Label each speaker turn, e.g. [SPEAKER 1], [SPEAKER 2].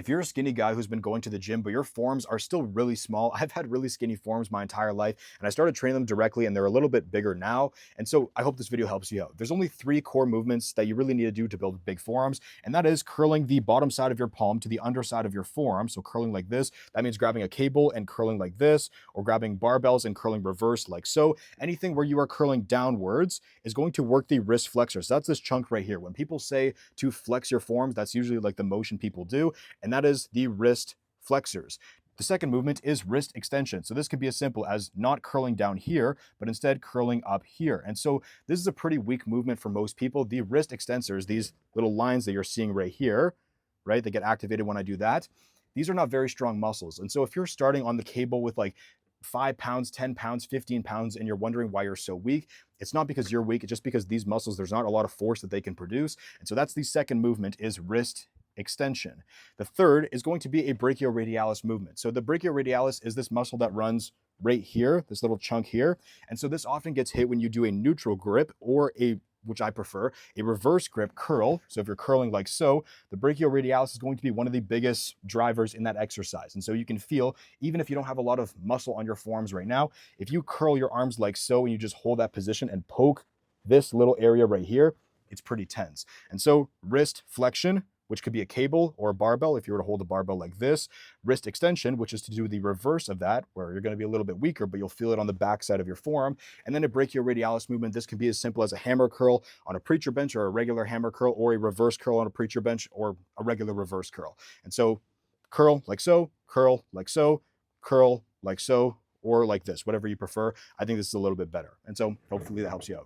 [SPEAKER 1] If you're a skinny guy who's been going to the gym, but your forearms are still really small, I've had really skinny forearms my entire life, and I started training them directly, and they're a little bit bigger now. And so I hope this video helps you out. There's only 3 core movements that you really need to do to build big forearms, and that is curling the bottom side of your palm to the underside of your forearm. So curling like this, that means grabbing a cable and curling like this, or grabbing barbells and curling reverse like so. Anything where you are curling downwards is going to work the wrist flexor. So that's this chunk right here. When people say to flex your forearms, that's usually like the motion people do, and that is the wrist flexors. The second movement is wrist extension. So this could be as simple as not curling down here, but instead curling up here. And so this is a pretty weak movement for most people. The wrist extensors, these little lines that you're seeing right here, right? They get activated when I do that. These are not very strong muscles. And so if you're starting on the cable with like 5 pounds, 10 pounds, 15 pounds, and you're wondering why you're so weak, it's not because you're weak. It's just because these muscles, there's not a lot of force that they can produce. And so that's the second movement, is wrist extension. The third is going to be a brachioradialis movement. So the brachioradialis is this muscle that runs right here, this little chunk here. And so this often gets hit when you do a neutral grip or which I prefer, a reverse grip curl. So if you're curling like so, the brachioradialis is going to be one of the biggest drivers in that exercise. And so you can feel, even if you don't have a lot of muscle on your forearms right now, if you curl your arms like so and you just hold that position and poke this little area right here, it's pretty tense. And so wrist flexion, which could be a cable or a barbell if you were to hold a barbell like this. Wrist extension, which is to do the reverse of that, where you're going to be a little bit weaker, but you'll feel it on the back side of your forearm. And then a brachioradialis movement. This can be as simple as a hammer curl on a preacher bench, or a regular hammer curl, or a reverse curl on a preacher bench, or a regular reverse curl. And so curl like so, curl like so, curl like so, or like this, whatever you prefer. I think this is a little bit better. And so hopefully that helps you out.